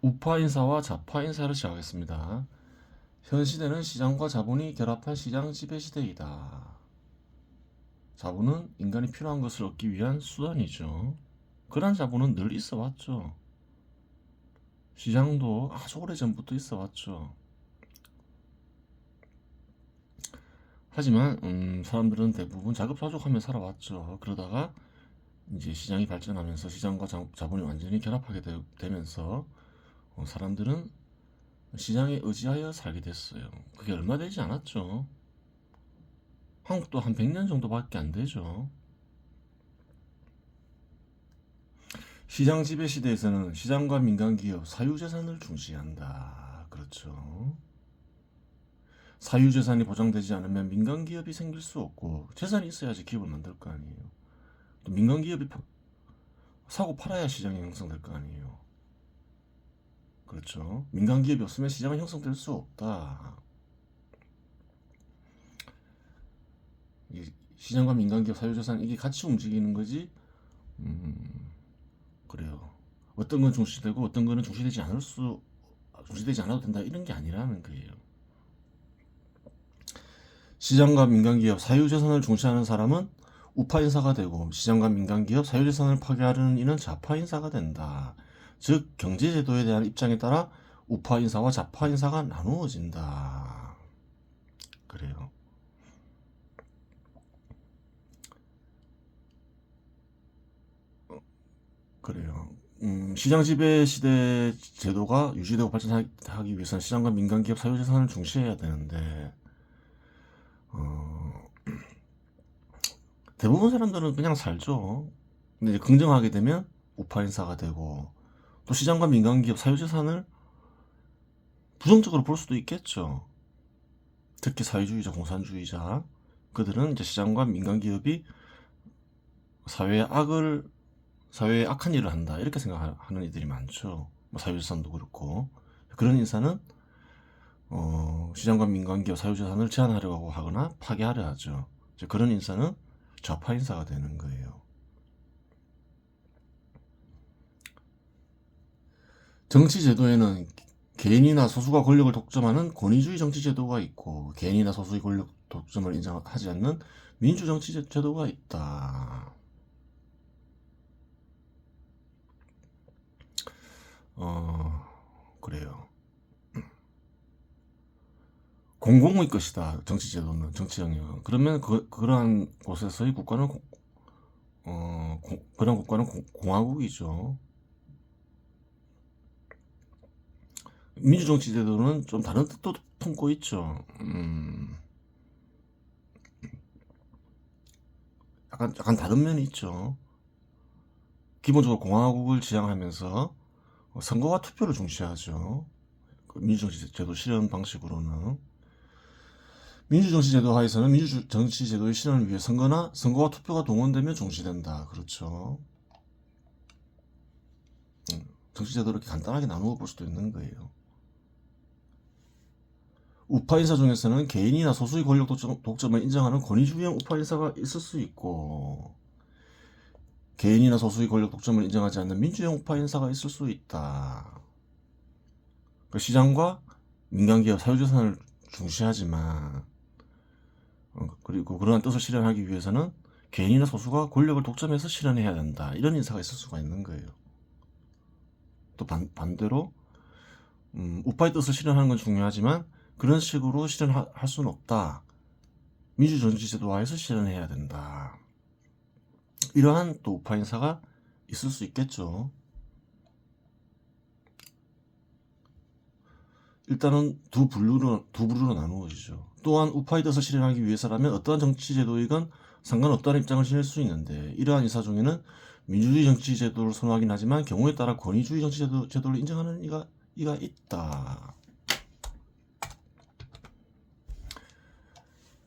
우파인사와 좌파인사를 시작하겠습니다. 현 시대는 시장과 자본이 결합한 시장 지배 시대이다. 자본은 인간이 필요한 것을 얻기 위한 수단이죠. 그러한 자본은 늘 있어 왔죠. 시장도 아주 오래전부터 있어 왔죠. 하지만 사람들은 대부분 자급자족하며 살아왔죠. 그러다가 이제 시장이 발전하면서 시장과 자본이 완전히 결합하게 되면서 사람들은 시장에 의지하여 살게 됐어요. 그게 얼마 되지 않았죠. 한국도 한 100년 정도밖에 안 되죠. 시장 지배 시대에서는 시장과 민간 기업, 사유재산을 중시한다. 그렇죠. 사유재산이 보장되지 않으면 민간 기업이 생길 수 없고 재산이 있어야지 기업을 만들 거 아니에요. 또 민간 기업이 사고 팔아야 시장이 형성될 거 아니에요. 그렇죠. 민간 기업이 없으면 시장은 형성될 수 없다. 시장과 민간 기업, 사유재산 이게 같이 움직이는 거지. 그래요. 어떤 건 중시되고 어떤 거는 중시되지 않아도 된다 이런 게 아니라는 거예요. 시장과 민간기업, 사유재산을 중시하는 사람은 우파인사가 되고 시장과 민간기업, 사유재산을 파괴하려는 이는 좌파인사가 된다. 즉 경제제도에 대한 입장에 따라 우파인사와 좌파인사가 나누어진다. 그래요. 그래요. 시장 지배 시대 제도가 유지되고 발전하기 위해서는 시장과 민간기업, 사유재산을 중시해야 되는데 대부분 사람들은 그냥 살죠. 근데 이제 긍정하게 되면 우파인사가 되고 또 시장과 민간기업, 사유재산을 부정적으로 볼 수도 있겠죠. 특히 사회주의자, 공산주의자 그들은 이제 시장과 민간기업이 사회에 악한 일을 한다 이렇게 생각하는 이들이 많죠. 뭐 사유재산도 그렇고 그런 인사는 시장과 민간기업, 사유재산을 제한하려고 하거나 파괴하려 하죠. 그런 인사는 좌파 인사가 되는 거예요. 정치 제도에는 개인이나 소수가 권력을 독점하는 권위주의 정치 제도가 있고 개인이나 소수의 권력 독점을 인정하지 않는 민주 정치 제도가 있다. 그래요. 공공의 것이다. 정치 제도는 정치 영역은. 그러면 그러한 곳에서의 국가는 그런 국가는 공화국이죠. 민주정치 제도는 좀 다른 뜻도 품고 있죠. 약간 다른 면이 있죠. 기본적으로 공화국을 지향하면서 선거와 투표를 중시하죠. 민주정치 제도 실현 방식으로는. 민주정치 제도 하에서는 민주정치 제도의 실현을 위해 선거와 투표가 동원되면 중시된다. 그렇죠. 정치 제도를 이렇게 간단하게 나누어 볼 수도 있는 거예요. 우파 인사 중에서는 개인이나 소수의 권력 독점을 인정하는 권위주의형 우파 인사가 있을 수 있고 개인이나 소수의 권력 독점을 인정하지 않는 민주형 우파 인사가 있을 수 있다. 시장과 민간기업, 사유재산을 중시하지만 그리고 그러한 뜻을 실현하기 위해서는 개인이나 소수가 권력을 독점해서 실현해야 된다. 이런 인사가 있을 수가 있는 거예요. 또 반대로 우파의 뜻을 실현하는 건 중요하지만 그런 식으로 실현할 수는 없다. 민주정치제도화에서 실현해야 된다. 이러한 또 우파 인사가 있을 수 있겠죠. 일단은 두 부류로 나누어지죠. 또한 우파의 뜻을 실현하기 위해서라면 어떠한 정치제도이건 상관없다는 입장을 지닐 수 있는데 이러한 인사 중에는 민주주의 정치제도를 선호하긴 하지만 경우에 따라 권위주의 정치제도를 인정하는 이가 있다.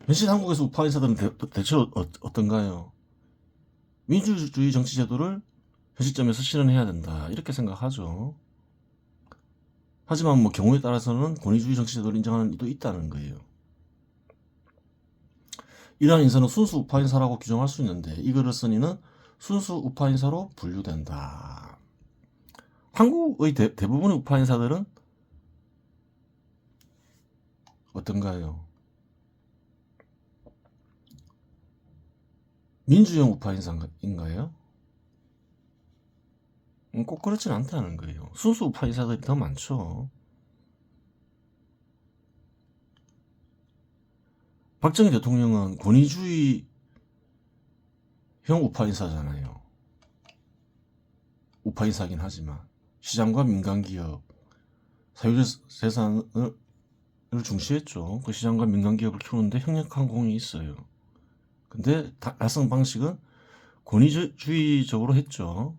현실 한국에서 우파 인사들은 대체 어떤가요? 민주주의 정치제도를 현 시점에서 실현해야 된다 이렇게 생각하죠. 하지만 뭐 경우에 따라서는 권위주의 정치제도를 인정하는 이도 있다는 거예요. 이러한 인사는 순수 우파 인사라고 규정할 수 있는데 이거를 쓴 이는 순수 우파 인사로 분류된다. 한국의 대부분의 우파 인사들은 어떤가요? 민주형 우파 인사인가요? 꼭 그렇진 않다는 거예요. 순수 우파 인사들이 더 많죠. 박정희 대통령은 권위주의형 우파 인사잖아요. 우파 인사긴 하지만 시장과 민간기업, 사유재산을 중시했죠. 그 시장과 민간기업을 키우는데 협력한 공이 있어요. 근데 달성 방식은 권위주의적으로 했죠.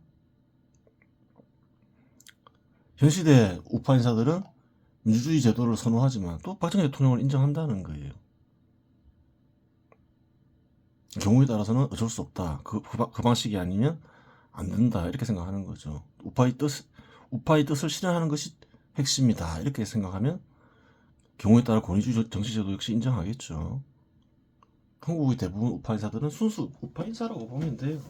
현 시대 우파 인사들은 민주주의 제도를 선호하지만 또 박정희 대통령을 인정한다는 거예요. 경우에 따라서는 어쩔 수 없다. 그 방식이 아니면 안 된다. 이렇게 생각하는 거죠. 우파의 뜻을 실현하는 것이 핵심이다. 이렇게 생각하면 경우에 따라 권위주의 정치제도 역시 인정하겠죠. 한국의 대부분 우파 인사들은 순수 우파 인사라고 보면 돼요.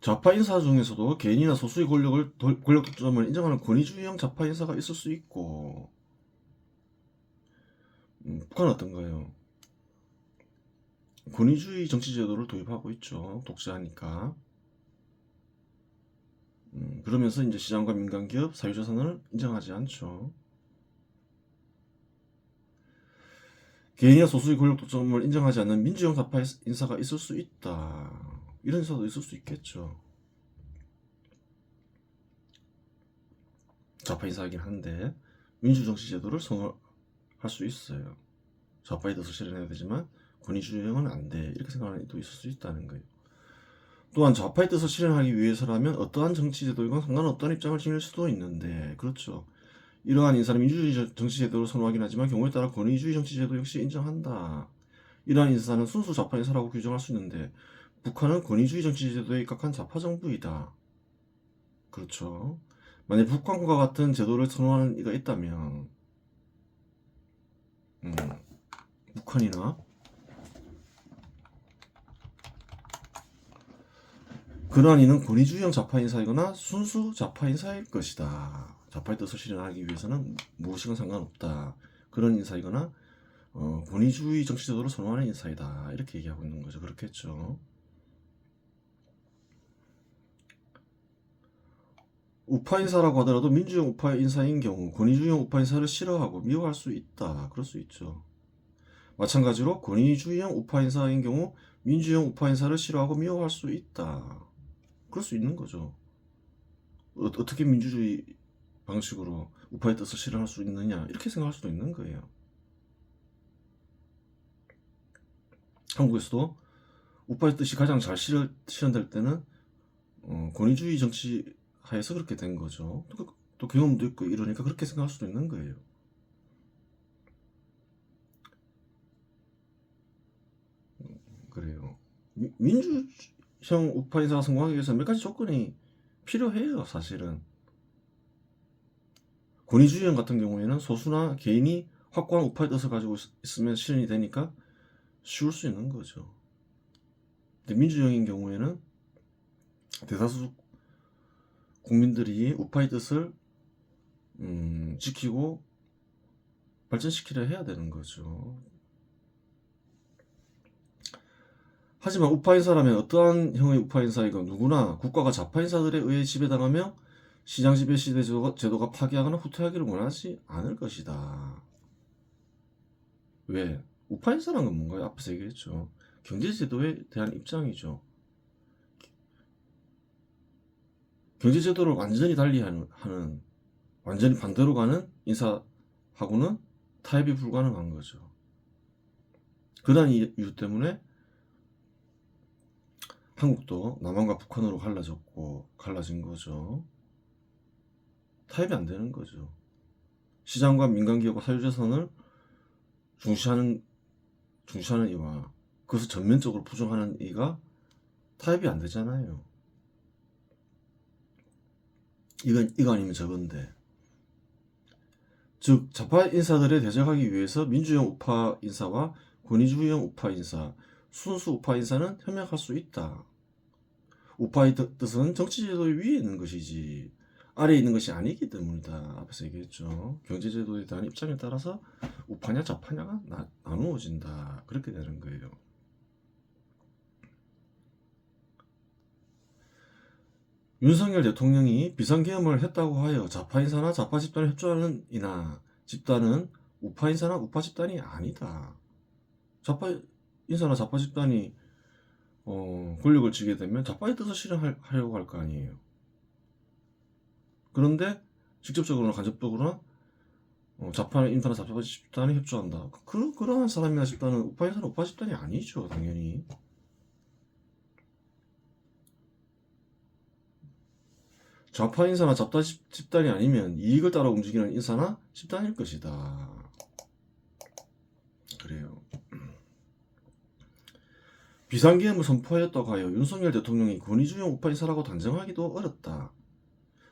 좌파 인사 중에서도 개인이나 소수의 권력 독점을 인정하는 권위주의형 좌파 인사가 있을 수 있고, 북한은 어떤가요? 권위주의 정치제도를 도입하고 있죠. 독재하니까. 그러면서 이제 시장과 민간기업, 사유재산을 인정하지 않죠. 개인이나 소수의 권력 독점을 인정하지 않는 민주형 좌파 인사가 있을 수 있다. 이런 인사도 있을 수 있겠죠. 좌파 인사이긴 한데 민주정치제도를 선호할 수 있어요. 좌파의 뜻을 실현해야 되지만 권위주의형은 안 돼. 이렇게 생각하는 이도 있을 수 있다는 거예요. 또한 좌파의 뜻을 실현하기 위해서라면 어떠한 정치제도이건 상관없다는 입장을 지닐 수도 있는데, 그렇죠. 이러한 인사는 민주주의 정치제도를 선호하긴 하지만 경우에 따라 권위주의 정치제도 역시 인정한다. 이러한 인사는 순수 좌파 인사라고 규정할 수 있는데 북한은 권위주의 정치제도에 입각한 좌파 정부이다. 그렇죠. 만약 북한과 같은 제도를 선호하는 이가 있다면 북한이나 그러한 이는 권위주의형 좌파 인사이거나 순수 좌파 인사일 것이다. 좌파의 뜻을 실현하기 위해서는 무엇이건 상관없다. 그런 인사이거나 권위주의 정치제도를 선호하는 인사이다. 이렇게 얘기하고 있는 거죠. 그렇겠죠. 우파 인사라고 하더라도 민주형 우파 인사인 경우 권위주의형 우파 인사를 싫어하고 미워할 수 있다. 그럴 수 있죠. 마찬가지로 권위주의형 우파 인사인 경우 민주형 우파 인사를 싫어하고 미워할 수 있다. 그럴 수 있는 거죠. 어떻게 민주주의 방식으로 우파의 뜻을 실현할 수 있느냐, 이렇게 생각할 수도 있는 거예요. 한국에서도 우파의 뜻이 가장 잘 실현될 때는 권위주의 정치 하에서 그렇게 된 거죠. 또 경험도 있고 이러니까 그렇게 생각할 수도 있는 거예요. 그래요. 민주형 우파 인사가 성공하기 위해서 몇 가지 조건이 필요해요. 사실은 권위주의형 같은 경우에는 소수나 개인이 확고한 우파의 뜻을 가지고 있으면 실현이 되니까 쉬울 수 있는 거죠. 근데 민주형인 경우에는 대다수 국민들이 우파의 뜻을 지키고 발전시키려 해야 되는 거죠. 하지만 우파인사라면 어떠한 형의 우파인사이건 누구나 국가가 좌파인사들에 의해 지배당하며 시장 지배 시대 제도가 파괴하거나 후퇴하기를 원하지 않을 것이다. 왜? 우파인사란 건 뭔가요? 앞에서 얘기했죠. 경제제도에 대한 입장이죠. 경제제도를 완전히 달리하는, 완전히 반대로 가는 인사하고는 타협이 불가능한 거죠. 그런 이유 때문에 한국도 남한과 북한으로 갈라진 거죠. 타협이 안 되는 거죠. 시장과 민간기업과 사유재산을 중시하는 이와 그것을 전면적으로 부정하는 이가 타협이 안 되잖아요. 이거 아니면 저건데 즉 좌파 인사들에 대적하기 위해서 민주형 우파 인사와 권위주의형 우파 인사, 순수 우파 인사는 협력할 수 있다. 우파의 뜻은 정치제도의 위에 있는 것이지 아래에 있는 것이 아니기 때문이다. 앞에서 얘기했죠. 경제제도에 대한 입장에 따라서 우파냐 좌파냐가 나누어진다. 그렇게 되는 거예요. 윤석열 대통령이 비상계엄을 했다고 하여 좌파 인사나 좌파 집단을 협조하는 이나 집단은 우파 인사나 우파 집단이 아니다. 좌파 인사나 좌파 집단이 권력을 쥐게 되면 좌파의 뜻을 실현하려고 할 거 아니에요. 그런데 직접적으로나 간접적으로나 좌파 인사나 좌파 집단이 협조한다. 그러한 사람이나 집단은 우파 인사나 우파 집단이 아니죠. 당연히. 좌파 인사나 좌파 집단이 아니면 이익을 따라 움직이는 인사나 집단일 것이다. 그래요. 비상계엄을 선포하였다고 하여 윤석열 대통령이 권위주의 우파 인사라고 단정하기도 어렵다.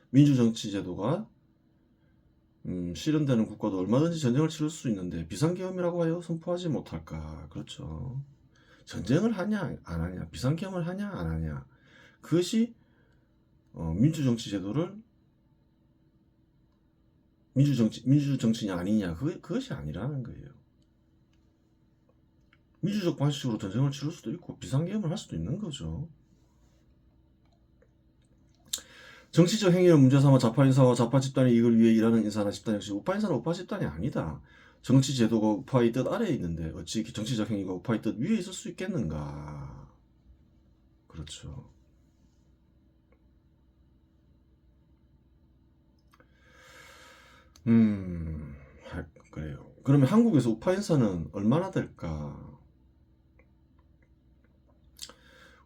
민주정치제도가 실현되는 국가도 얼마든지 전쟁을 치를 수 있는데 비상계엄이라고 하여 선포하지 못할까. 그렇죠. 전쟁을 하냐 안 하냐, 비상계엄을 하냐 안 하냐, 그것이 민주정치제도를 민주정치냐 아니냐, 그것이 아니라는 거예요. 민주적 방식으로 전쟁을 치를 수도 있고 비상계엄을 할 수도 있는 거죠. 정치적 행위를 문제 삼아 좌파 인사와 좌파 집단의 이익을 위해 일하는 인사나 집단 역시 우파 인사나 우파 집단이 아니다. 정치제도가 우파의 뜻 아래에 있는데 어찌 정치적 행위가 우파의 뜻 위에 있을 수 있겠는가. 그렇죠. 그래요. 그러면 한국에서 우파 인사는 얼마나 될까?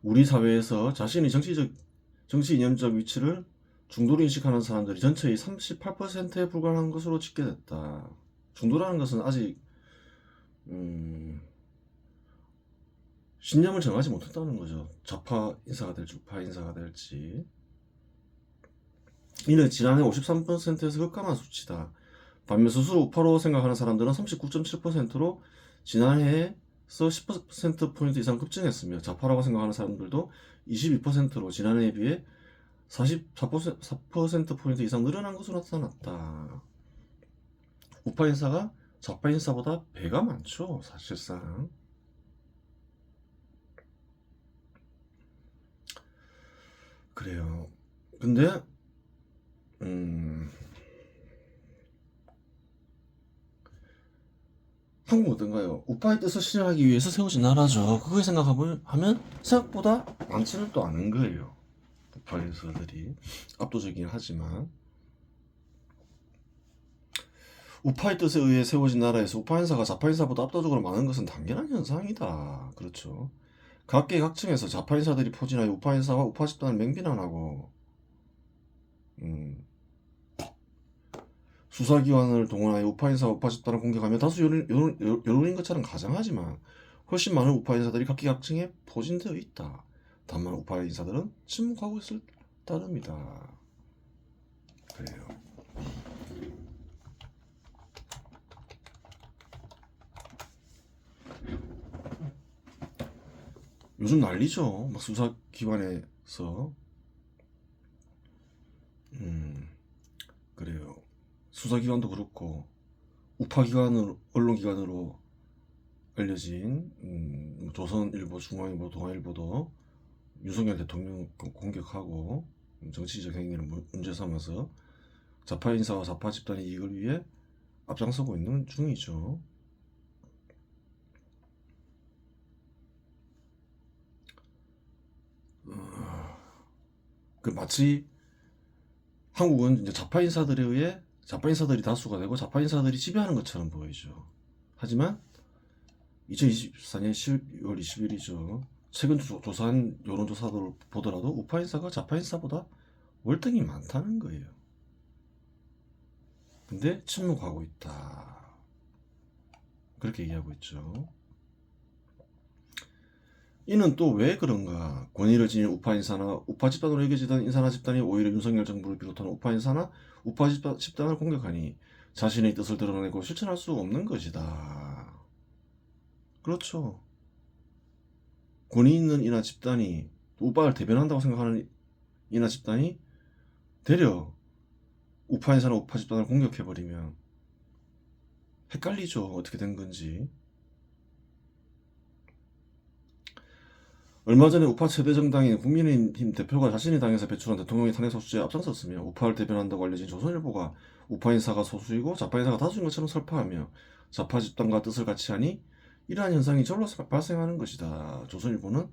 우리 사회에서 자신의 정치 이념적 위치를 중도로 인식하는 사람들이 전체의 38%에 불과한 것으로 집계됐다. 중도라는 것은 아직 신념을 정하지 못했다는 거죠. 좌파 인사가 될지 우파 인사가 될지. 이는 지난해 53%에서 급감한 수치다. 반면 스스로 우파로 생각하는 사람들은 39.7%로 지난해에서 10%포인트 이상 급증했으며 좌파라고 생각하는 사람들도 22%로 지난해에 비해 44%포인트 이상 늘어난 것으로 나타났다. 우파 인사가 좌파 인사보다 배가 많죠. 사실상. 그래요. 근데 한국은 어떤가요? 우파의 뜻을 실현하기 위해서 세워진 나라죠. 그걸 생각하면 생각보다 많지는 또 않은 거예요. 우파 인사들이 압도적이긴 하지만 우파의 뜻에 의해 세워진 나라에서 우파 인사가 좌파 인사보다 압도적으로 많은 것은 당연한 현상이다. 그렇죠. 각계각층에서 좌파 인사들이 포진하여 우파 인사와 우파 집단을 맹비난하고 수사기관을 동원하여 우파 인사와 우파 집단을 공격하며 다수 여론인 것처럼 가정하지만 훨씬 많은 우파 인사들이 각계각층에 포진되어 있다. 다만 우파 인사들은 침묵하고 있을 따름이다. 그래요. 요즘 난리죠. 막 수사기관에서 그래요. 수사기관도 그렇고 우파기관으로 언론기관으로 알려진 조선일보, 중앙일보, 동아일보도 윤석열 대통령 공격하고 정치적 행위를 문제 삼아서 좌파 인사와 좌파 집단의 이익을 위해 앞장서고 있는 중이죠. 마치 한국은 이제 좌파 인사들에 의해 좌파 인사들이 다수가 되고 좌파 인사들이 지배하는 것처럼 보이죠. 하지만 2024년 12월 20일이죠. 최근 조사한 여론조사를 보더라도 우파 인사가 좌파 인사보다 월등히 많다는 거예요. 근데 침묵하고 있다. 그렇게 얘기하고 있죠. 이는 또 왜 그런가? 권위를 지닌 우파 인사나 우파 집단으로 여겨지던 인사나 집단이 오히려 윤석열 정부를 비롯한 우파 인사나 우파 집단을 공격하니 자신의 뜻을 드러내고 실천할 수 없는 것이다. 그렇죠. 권위 있는 이나 집단이 우파를 대변한다고 생각하는 이나 집단이 되려 우파에 사는 우파 집단을 공격해버리면 헷갈리죠. 어떻게 된 건지. 얼마 전에 우파 최대 정당인 국민의힘 대표가 자신의 당에서 배출한 대통령의 탄핵 소추에 앞장섰으며 우파를 대변한다고 알려진 조선일보가 우파 인사가 소수이고 좌파 인사가 다수인 것처럼 설파하며 좌파 집단과 뜻을 같이 하니 이러한 현상이 절로 발생하는 것이다. 조선일보는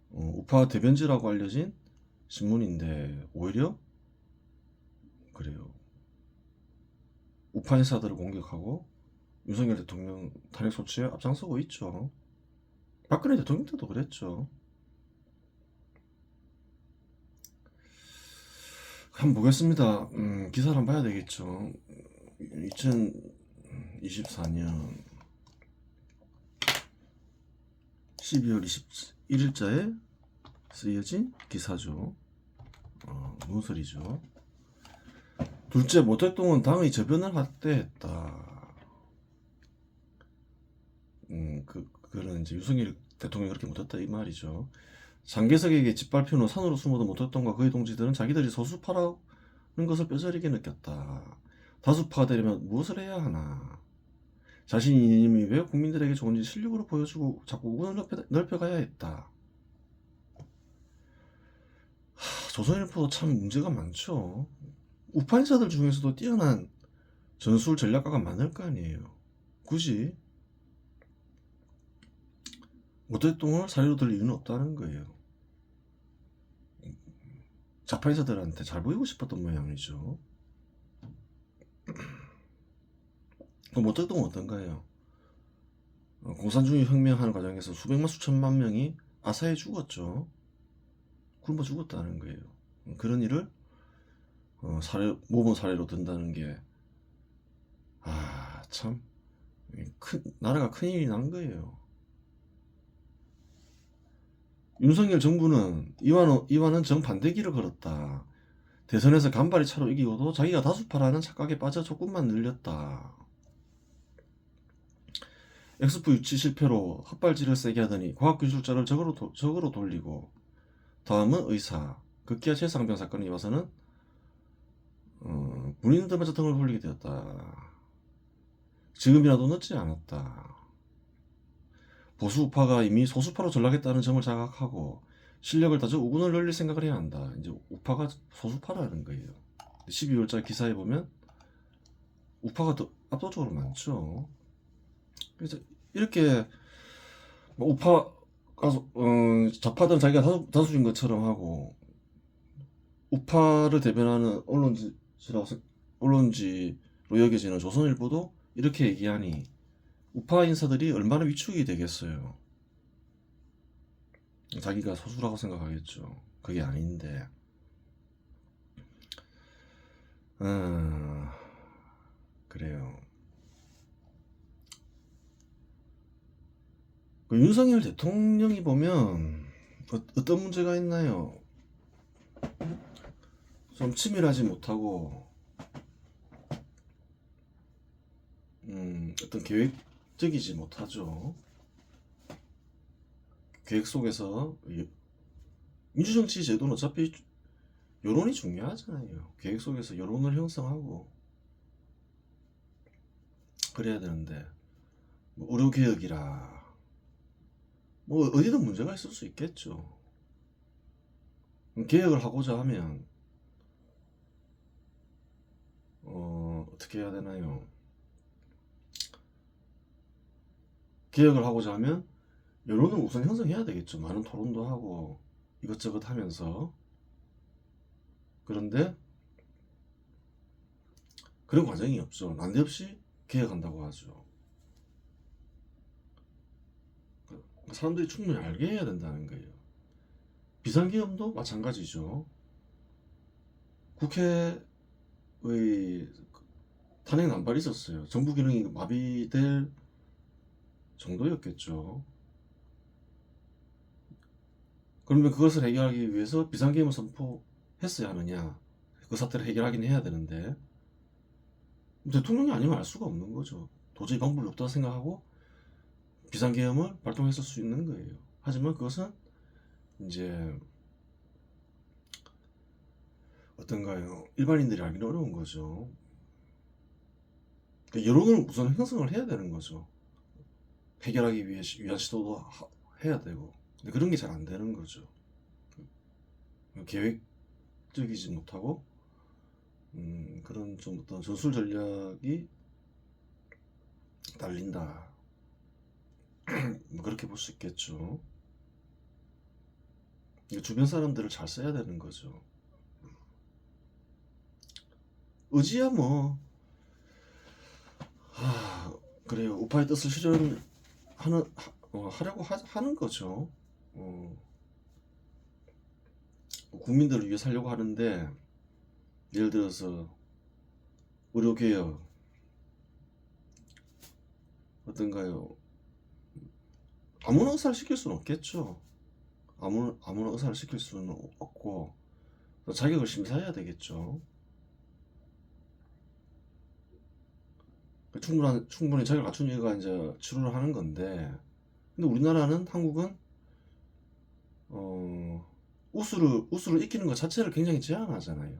우파 대변지라고 알려진 신문인데 오히려 그래요. 우파 인사들을 공격하고 윤석열 대통령 탄핵 소추에 앞장서고 있죠. 박근혜 대통령 때도 그랬죠. 한번 보겠습니다. 기사를 한번 봐야 되겠죠. 2024년 12월 21일자에 쓰여진 기사죠. 문설이죠. 둘째, 모택동은 당의 저변을 확대했다. 그거는 이제 윤석열 대통령이 그렇게 못했다 이 말이죠. 장개석에게 짓밟힌 후 산으로 숨어든 모택동과 그의 동지들은 자기들이 소수파라는 것을 뼈저리게 느꼈다. 다수파가 되려면 무엇을 해야 하나? 자신이 이념이 왜 국민들에게 좋은지 실력으로 보여주고 자꾸 우군을 넓혀가야 했다. 조선일보도 참 문제가 많죠. 우파 인사들 중에서도 뛰어난 전술 전략가가 많을 거 아니에요. 굳이 모택동을 사례로 들 이유는 없다는 거예요. 좌파 인사들한테 잘 보이고 싶었던 모양이죠. 그럼 모택동은 어떤가요? 공산주의 혁명하는 과정에서 수백만 수천만 명이 아사해 죽었죠. 굶어 죽었다는 거예요. 그런 일을 모범 사례로 든다는 게 참 나라가 큰일이 난 거예요. 윤석열 정부는 이와는 정반대길을 걸었다. 대선에서 간발의 차로 이기고도 자기가 다수파라는 착각에 빠져 조금만 늘렸다. 엑스포 유치 실패로 헛발질을 세게 하더니 과학기술자를 적으로 돌리고 다음은 의사, 급기야 최상병 사건이 와서는 군인들마저 등을 돌리게 되었다. 지금이라도 늦지 않았다. 보수 우파가 이미 소수파로 전락했다는 점을 자각하고 실력을 다져 우군을 늘릴 생각을 해야 한다. 이제 우파가 소수파라는 거예요. 12월자 기사에 보면 우파가 더 압도적으로 많죠. 그래서 이렇게 우파가 좌파든 자기가 다수인 것처럼 하고 우파를 대변하는 언론지로 여겨지는 조선일보도 이렇게 얘기하니 우파 인사들이 얼마나 위축이 되겠어요. 자기가 소수라고 생각하겠죠. 그게 아닌데. 그래요. 그 윤석열 대통령이 보면 어떤 문제가 있나요? 좀 치밀하지 못하고 어떤 계획적이지 못하죠. 계획 속에서 민주정치 제도는 어차피 여론이 중요하잖아요. 계획 속에서 여론을 형성하고 그래야 되는데 뭐 의료개혁이라 뭐 어디든 문제가 있을 수 있겠죠. 개혁을 하고자 하면 어떻게 해야 되나요? 개혁을 하고자 하면 여론을 우선 형성해야 되겠죠. 많은 토론도 하고 이것저것 하면서. 그런데 그런 과정이 없죠. 난데없이 개혁한다고 하죠. 사람들이 충분히 알게 해야 된다는 거예요. 비상계엄도 마찬가지죠. 국회의 탄핵 난발이 있었어요. 정부 기능이 마비될 정도였겠죠. 그러면 그것을 해결하기 위해서 비상계엄을 선포했어야 하느냐? 그 사태를 해결하긴 해야 되는데 대통령이 아니면 알 수가 없는 거죠. 도저히 방법이 없다고 생각하고 비상계엄을 발동했을 수 있는 거예요. 하지만 그것은 이제 어떤가요? 일반인들이 알기는 어려운 거죠. 그러니까 여론을 우선 형성을 해야 되는 거죠. 해결하기 위한 시도도 해야 되고. 근데 그런 게 잘 안 되는 거죠. 계획적이지 못하고 그런 좀 어떤 전술 전략이 딸린다. 뭐 그렇게 볼 수 있겠죠. 주변 사람들을 잘 써야 되는 거죠. 의지야 뭐 그래요. 우파의 뜻을 하려고 하는 거죠. 국민들을 위해 살려고 하는데 예를 들어서 의료개혁 어떤가요? 아무나 의사를 시킬 수는 없겠죠. 아무나 의사를 시킬 수는 없고 자격을 심사해야 되겠죠. 충분히 자격을 갖춘 이가 이제 치료를 하는 건데, 근데 우리나라는 한국은 우수를 익히는 것 자체를 굉장히 제한하잖아요.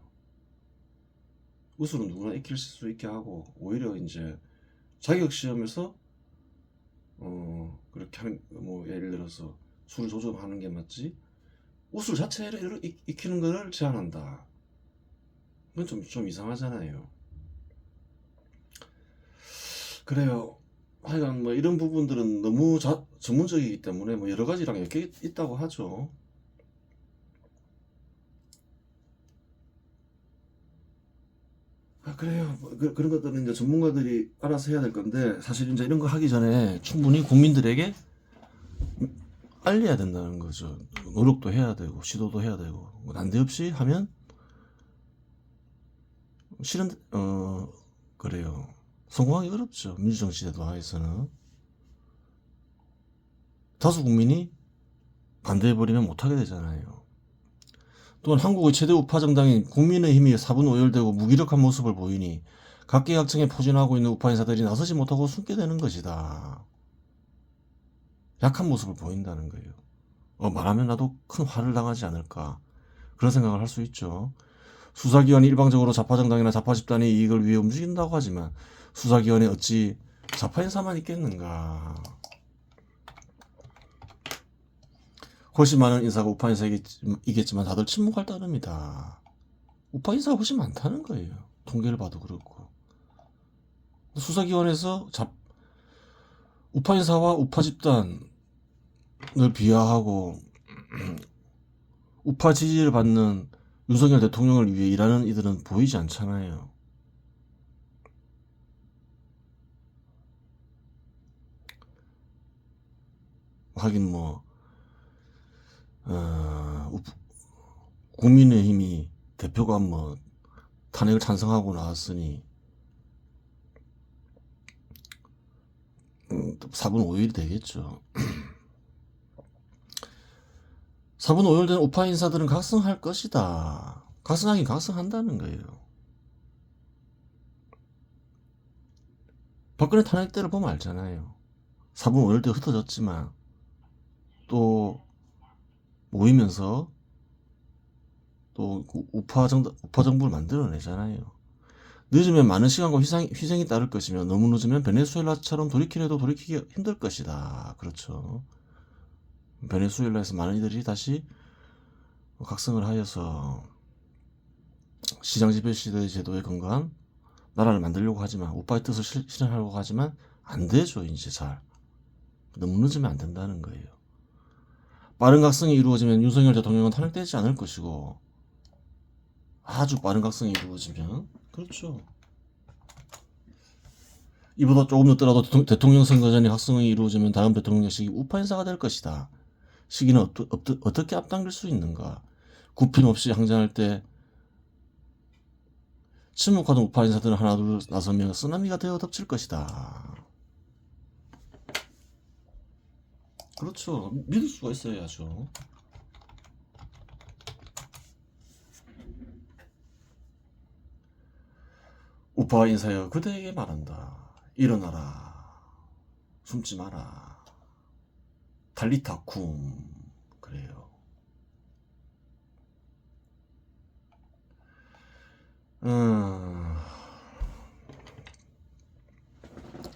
우수는 누구나 익힐 수 있게 하고 오히려 이제 자격 시험에서 그렇게 하는 뭐 예를 들어서 수를 조정하는 게 맞지 우수 자체를 익히는 거를 제한한다. 그건 좀 이상하잖아요. 그래요. 하여간 뭐 이런 부분들은 너무 전문적이기 때문에 뭐 여러 가지랑 엮여 있다고 하죠. 그래요. 뭐 그런 것들은 이제 전문가들이 알아서 해야 될 건데 사실 이제 이런 거 하기 전에 충분히 국민들에게 알려야 된다는 거죠. 노력도 해야 되고 시도도 해야 되고 난데없이 하면 실은 그래요. 성공하기 어렵죠. 민주정치 제도하에서는 다수 국민이 반대해버리면 못하게 되잖아요. 또한 한국의 최대 우파 정당인 국민의힘이 사분오열되고 무기력한 모습을 보이니 각계각층에 포진하고 있는 우파 인사들이 나서지 못하고 숨게 되는 것이다. 약한 모습을 보인다는 거예요. 말하면 나도 큰 화를 당하지 않을까 그런 생각을 할 수 있죠. 수사기관이 일방적으로 좌파정당이나 좌파집단의 이익을 위해 움직인다고 하지만 수사기관에 어찌 좌파인사만 있겠는가. 훨씬 많은 인사가 우파 인사이겠지만 다들 침묵할 따름이다. 우파 인사가 훨씬 많다는 거예요. 통계를 봐도 그렇고. 수사기관에서 우파 인사와 우파 집단을 비하하고 우파 지지를 받는 윤석열 대통령을 위해 일하는 이들은 보이지 않잖아요. 하긴 뭐 국민의힘이 대표가 뭐 탄핵을 찬성하고 나왔으니 4분 5일이 되겠죠. 4분 5일 된 우파 인사들은 각성할 것이다. 각성하긴 각성한다는 거예요. 박근혜 탄핵 때를 보면 알잖아요. 4분 5일 때 흩어졌지만 또 모이면서 또 우파 정부를 만들어내잖아요. 늦으면 많은 시간과 희생이 따를 것이며 너무 늦으면 베네수엘라처럼 돌이키려도 돌이키기 힘들 것이다. 그렇죠. 베네수엘라에서 많은 이들이 다시 각성을 하여서 시장지배 시대 제도에 근거한 나라를 만들려고 하지만 우파의 뜻을 실현하려고 하지만 안 되죠. 이제 잘 너무 늦으면 안 된다는 거예요. 빠른 각성이 이루어지면 윤석열 대통령은 탄핵되지 않을 것이고 아주 빠른 각성이 이루어지면 그렇죠. 이보다 조금 늦더라도 대통령 선거 전에 각성이 이루어지면 다음 대통령 역시 우파 인사가 될 것이다. 시기는 어떻게 앞당길 수 있는가. 굽힘 없이 항쟁할 때 침묵하던 우파 인사들은 하나둘 나서며 쓰나미가 되어 덮칠 것이다. 그렇죠. 믿을 수가 있어야죠. 우파가 인사여 그대에게 말한다. 일어나라. 숨지 마라. 탈리타쿰. 그래요.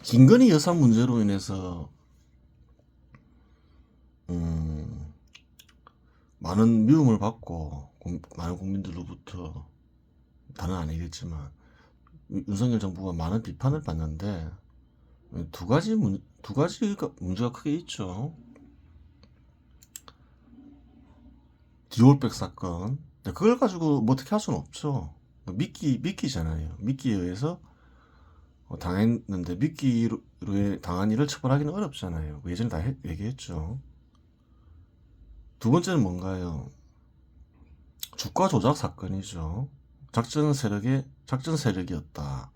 김건희 여사 문제로 인해서 많은 미움을 받고 많은 국민들로부터 다는 아니겠지만 윤석열 정부가 많은 비판을 받는데 두 가지가 문제가 크게 있죠. 디올백 사건. 그걸 가지고 뭐 어떻게 할 수는 없죠. 미끼잖아요. 미끼에 의해서 당했는데 미끼로 당한 일을 처벌하기는 어렵잖아요. 예전에 다 얘기했죠. 두 번째는 뭔가요? 주가 조작 사건이죠. 작전 세력이었다.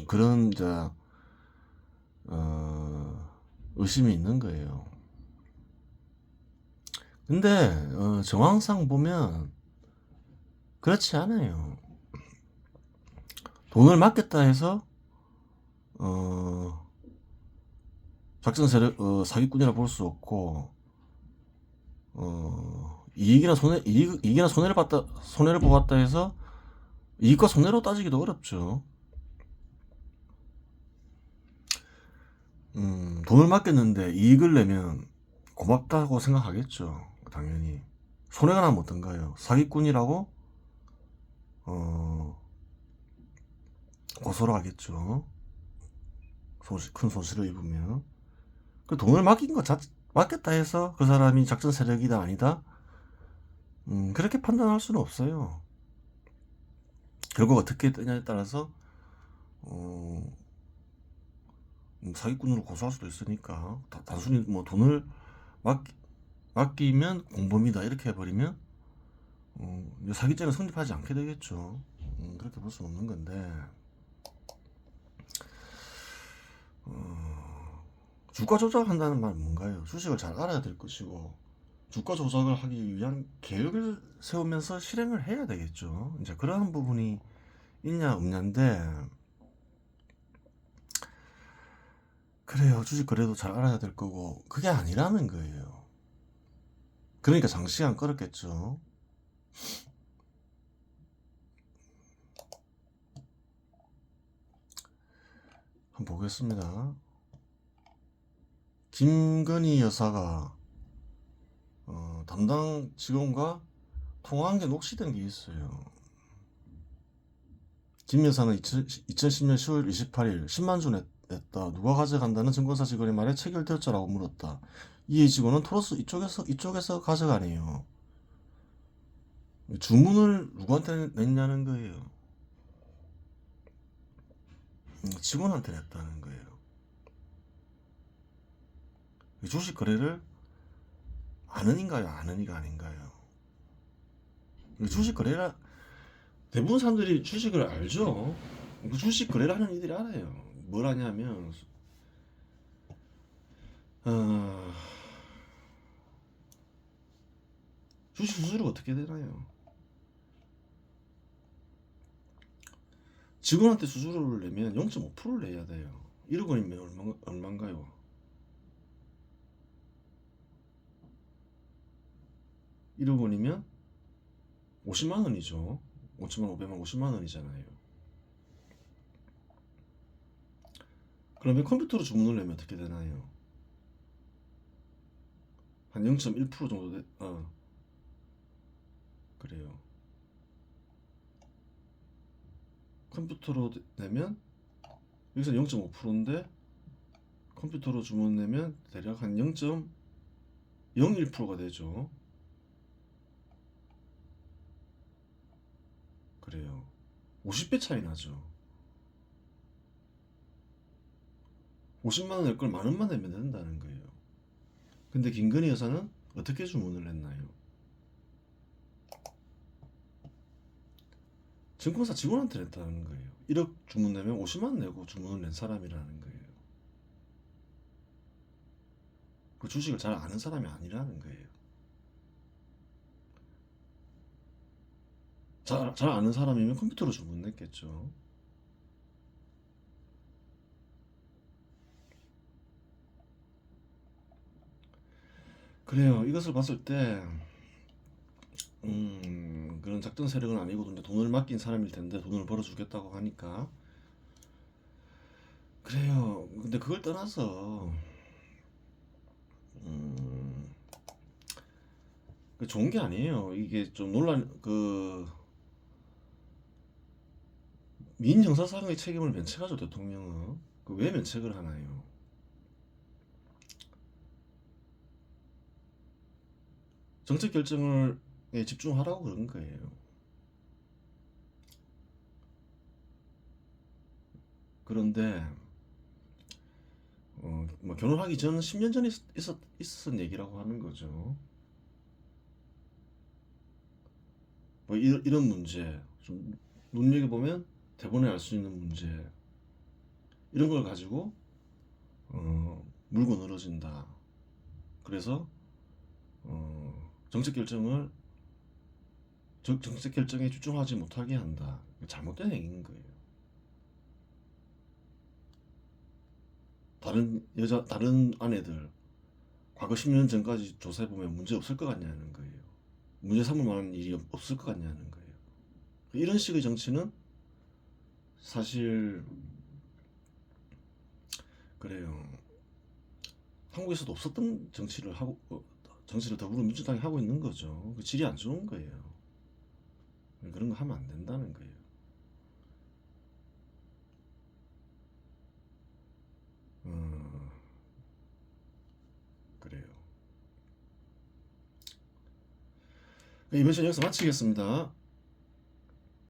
그런 이제 의심이 있는 거예요. 근데 정황상 보면 그렇지 않아요. 돈을 맡겼다 해서 작전 세력 사기꾼이라 볼 수 없고 이익이나 손해를 보았다 해서 이익과 손해로 따지기도 어렵죠. 돈을 맡겼는데 이익을 내면 고맙다고 생각하겠죠. 당연히. 손해가 나면 어떤가요? 사기꾼이라고 고소를 하겠죠. 큰 손실을 입으면. 그 돈을 맡겼다 해서 그 사람이 작전 세력이다 아니다? 그렇게 판단할 수는 없어요. 결국 어떻게 되냐에 따라서 사기꾼으로 고소할 수도 있으니까 단순히 뭐 돈을 맡기면 공범이다 이렇게 해버리면 사기죄는 성립하지 않게 되겠죠. 그렇게 볼 수는 없는 건데 주가 조작한다는 말은 뭔가요? 주식을 잘 알아야 될 것이고 주가 조작을 하기 위한 계획을 세우면서 실행을 해야 되겠죠. 이제 그러한 부분이 있냐 없냐인데 그래요. 주식 거래도 잘 알아야 될 거고 그게 아니라는 거예요. 그러니까 장시간 끌었겠죠. 한번 보겠습니다. 김건희 여사가 담당 직원과 통화한 게 녹취된 게 있어요. 김 여사는 2010년 10월 28일 10만 주 냈다. 누가 가져간다는 증권사 직원의 말에 체결되었자라고 물었다. 이에 직원은 토로스 이쪽에서 가져가네요. 주문을 누구한테 냈냐는 거예요. 직원한테 냈다는 거예요. 주식 거래를 아는인가요? 아는이가 아닌가요? 주식 거래라 대부분 사람들이 주식을 알죠. 주식 거래를 하는 이들이 알아요. 뭘 하냐면 주식 수수료가 어떻게 되나요? 직원한테 수수료를 내면 0.5%를 내야 돼요. 1억 원이면 얼마인가요? 1억 원이면 50만 원이죠. 5천만 5백만 50만 원이잖아요. 그러면 컴퓨터로 주문을 내면 어떻게 되나요? 한 0.1% 정도 그래요. 컴퓨터로 내면 여기서 0.5%인데 컴퓨터로 주문 내면 대략 한 0.01%가 되죠. 그래요. 50배 차이 나죠. 50만 원 낼 걸 10,000원만 내면 된다는 거예요. 근데 김건희 여사는 어떻게 주문을 했나요? 증권사 직원한테 냈다는 거예요. 1억 주문 내면 50만 원 내고 주문을 낸 사람이라는 거예요. 그 주식을 잘 아는 사람이 아니라는 거예요. 잘 아는 사람이면 컴퓨터로 주문했겠죠. 그래요. 이것을 봤을 때 그런 작전 세력은 아니고 이제 돈을 맡긴 사람일 텐데 돈을 벌어주겠다고 하니까 그래요. 근데 그걸 떠나서 음, 좋은 게 아니에요. 이게 좀 논란 민형사상의 책임을 면책하죠 대통령은. 왜 면책을 하나요? 정책 결정을 집중하라고 그런 거예요. 그런데 뭐 결혼하기 전 10년 전에 있었던 얘기라고 하는 거죠. 뭐 이런 문제 좀 눈여겨보면 대본에 알 수 있는 문제 이런 걸 가지고 물고 늘어진다. 그래서 정책 결정에 집중하지 못하게 한다. 잘못된 행위인 거예요. 다른 아내들 과거 10년 전까지 조사해 보면 문제 없을 것 같냐는 거예요. 문제 삼을 만한 일이 없을 것 같냐는 거예요. 이런 식의 정치는 사실 그래요. 한국에서도 없었던 정치를 더불어민주당이 하고 있는 거죠. 그 질이 안 좋은 거예요. 그런 거 하면 안 된다는 거예요. 어, 그래요. 이번 시간 여기서 마치겠습니다.